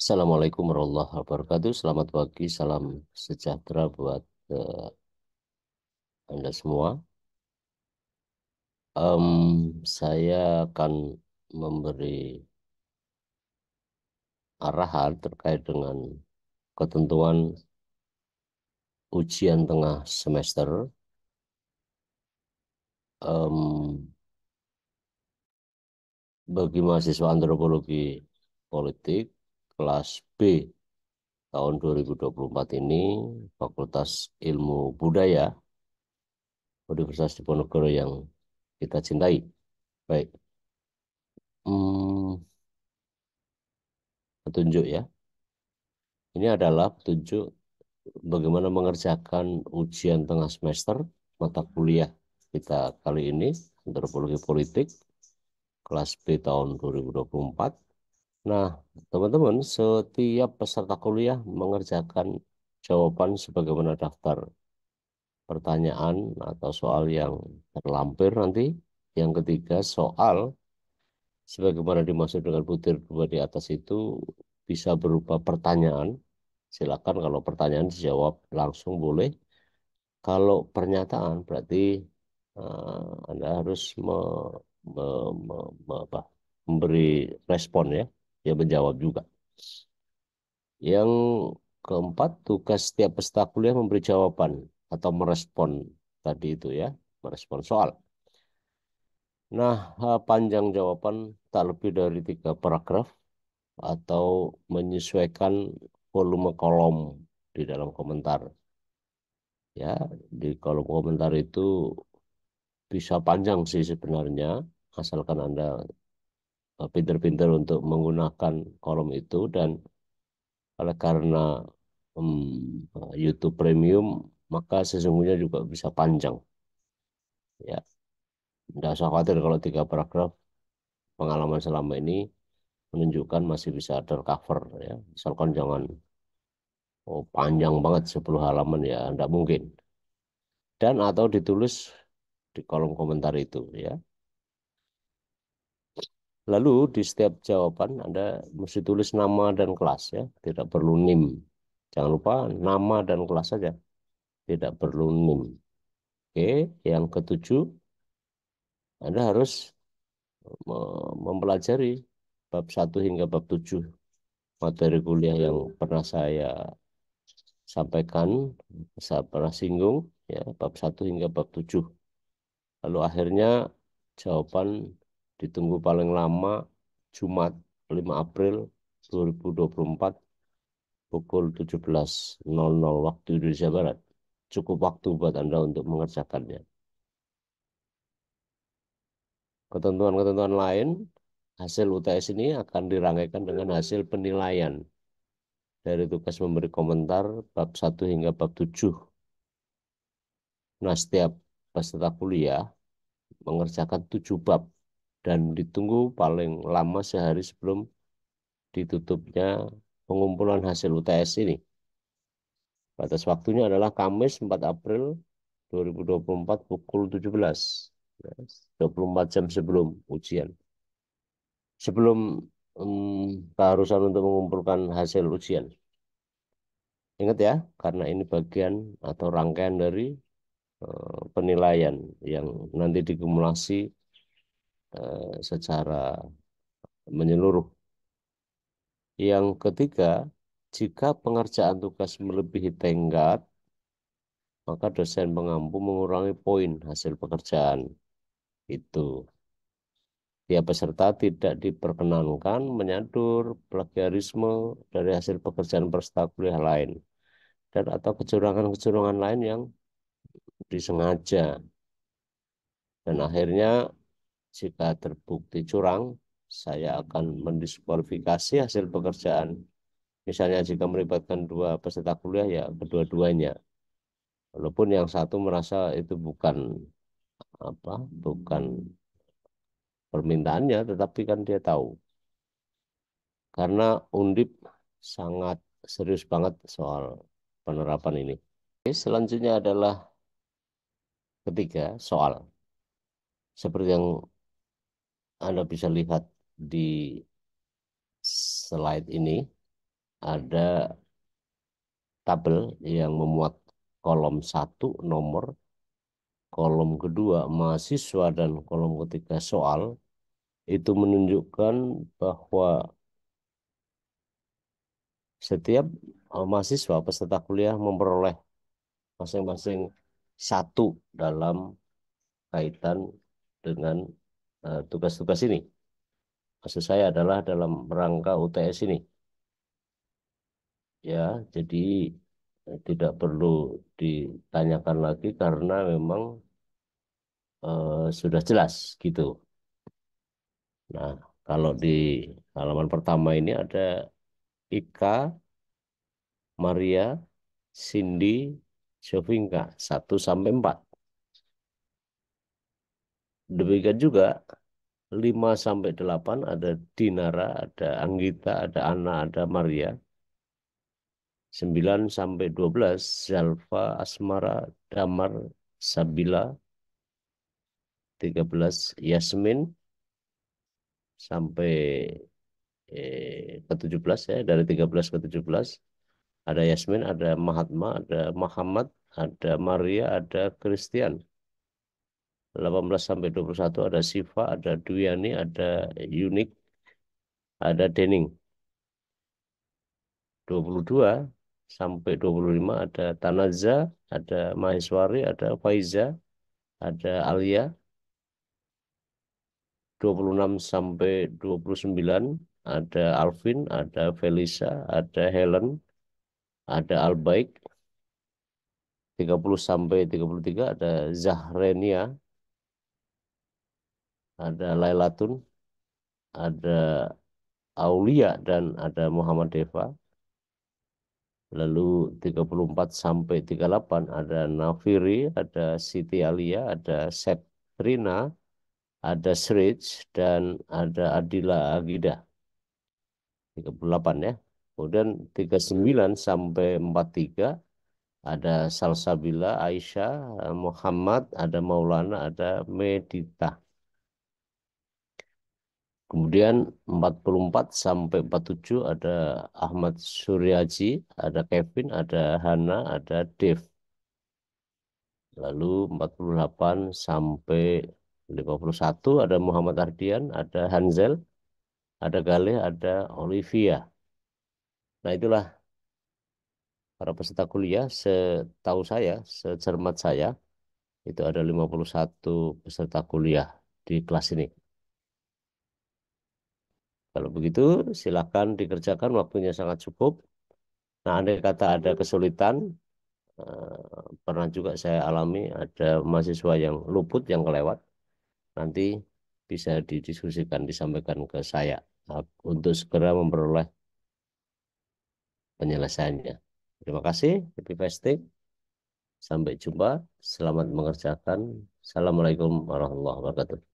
Assalamualaikum warahmatullahi wabarakatuh. Selamat pagi, salam sejahtera buat Anda semua. Saya akan memberi arahan terkait dengan ketentuan ujian tengah semester. Em, Bagi mahasiswa antropologi politik kelas B tahun 2024 ini, Fakultas Ilmu Budaya Universitas Diponegoro yang kita cintai. Baik, Hmm, petunjuk ya. Ini adalah petunjuk bagaimana mengerjakan ujian tengah semester mata kuliah kita kali ini, Antropologi Politik, kelas B tahun 2024. Nah, teman-teman, setiap peserta kuliah mengerjakan jawaban sebagaimana daftar pertanyaan atau soal yang terlampir nanti. Yang ketiga, soal sebagaimana dimaksud dengan butir dua di atas itu bisa berupa pertanyaan. Silakan kalau pertanyaan dijawab langsung boleh. Kalau pernyataan berarti Anda harus me- apa, memberi respon ya, ya menjawab juga. Yang keempat, tugas setiap peserta kuliah memberi jawaban atau merespon tadi itu ya, merespon soal. Nah, panjang jawaban tak lebih dari 3 paragraf atau menyesuaikan volume kolom di dalam komentar. Ya, di kolom komentar itu bisa panjang sih sebenarnya, asalkan Anda pinter-pinter untuk menggunakan kolom itu dan oleh karena YouTube Premium, maka sesungguhnya juga bisa panjang. Ya, tidak usah khawatir kalau 3 paragraf pengalaman selama ini menunjukkan masih bisa tercover ya. Misalkan jangan panjang banget 10 halaman ya, tidak mungkin. Dan atau ditulis di kolom komentar itu ya. Lalu di setiap jawaban Anda mesti tulis nama dan kelas ya, tidak perlu NIM. Jangan lupa nama dan kelas saja, tidak perlu NIM. Oke, yang ketujuh, Anda harus mempelajari bab 1 hingga bab 7 materi kuliah yang pernah saya sampaikan, saya pernah singgung ya, bab 1 hingga bab 7. Lalu akhirnya jawaban ditunggu paling lama Jumat 5 April 2024 pukul 17.00 waktu Indonesia Barat. Cukup waktu buat Anda untuk mengerjakannya. Ketentuan-ketentuan lain, hasil UTS ini akan dirangkaikan dengan hasil penilaian dari tugas memberi komentar bab 1 hingga bab 7. Nah, setiap peserta kuliah mengerjakan 7 bab dan ditunggu paling lama sehari sebelum ditutupnya pengumpulan hasil UTS ini. Batas waktunya adalah Kamis 4 April 2024 pukul 17. Ya, 24 jam sebelum ujian. Sebelum keharusan untuk mengumpulkan hasil ujian. Ingat ya, karena ini bagian atau rangkaian dari penilaian yang nanti dikumulasi secara menyeluruh. Yang ketiga, jika pengerjaan tugas melebihi tenggat, maka dosen pengampu mengurangi poin hasil pekerjaan itu. Tiap peserta tidak diperkenankan menyadur plagiarisme dari hasil pekerjaan peserta kuliah lain dan atau kecurangan-kecurangan lain yang disengaja. Dan akhirnya jika terbukti curang, saya akan mendiskualifikasi hasil pekerjaan. Misalnya jika melibatkan 2 peserta kuliah, ya kedua-duanya. Walaupun yang satu merasa itu bukan permintaannya, tetapi kan dia tahu. Karena Undip sangat serius banget soal penerapan ini. Oke, selanjutnya adalah ketiga, soal. Seperti yang Anda bisa lihat di slide ini, ada tabel yang memuat kolom satu nomor, kolom kedua mahasiswa, dan kolom ketiga soal, itu menunjukkan bahwa setiap mahasiswa peserta kuliah memperoleh masing-masing satu dalam kaitan dengan tugas-tugas ini. Maksud saya adalah dalam rangka UTS ini. Ya, jadi tidak perlu ditanyakan lagi karena memang sudah jelas gitu. Nah, kalau di halaman pertama ini ada Ika, Maria, Cindy, Shovinka 1 sampai 4. Demikian juga 5 sampai 8 ada Dinara, ada Anggita, ada Ana, ada Maria. 9 sampai 12 Zalfa, Asmara, Damar, Sabila. 13 Yasmin sampai ke 17 ya, dari 13 ke 17 ada Yasmin, ada Mahatma, ada Muhammad, ada Maria, ada Christian. 18 sampai 21 ada Siva, ada Dwiani, ada Yunik, ada Dening. 22 sampai 25 ada Tanaza, ada Maheswari, ada Faiza, ada Alia. 26 sampai 29 ada Alvin, ada Felisa, ada Helen, ada Albaik. 30 sampai 33 ada Zahrenia, ada Lailatun, ada Aulia, dan ada Muhammad Deva. Lalu 34 sampai 38 ada Nafiri, ada Siti Alia, ada Setrina, ada Srij, dan ada Adila Agida. 38 ya. Kemudian 39 sampai 43 ada Salsabila, Aisyah, Muhammad, ada Maulana, ada Medita. Kemudian 44 sampai 47 ada Ahmad Suryaji, ada Kevin, ada Hana, ada Dev. Lalu 48 sampai 51 ada Muhammad Ardian, ada Hanzel, ada Galih, ada Olivia. Nah, itulah para peserta kuliah. Setahu saya, secermat saya, itu ada 51 peserta kuliah di kelas ini. Kalau begitu, silakan dikerjakan, waktunya sangat cukup. Nah, andai kata ada kesulitan, pernah juga saya alami, ada mahasiswa yang luput, yang kelewat, nanti bisa didiskusikan, disampaikan ke saya untuk segera memperoleh penyelesaiannya. Terima kasih, happy fasting. Sampai jumpa, selamat mengerjakan. Assalamualaikum warahmatullahi wabarakatuh.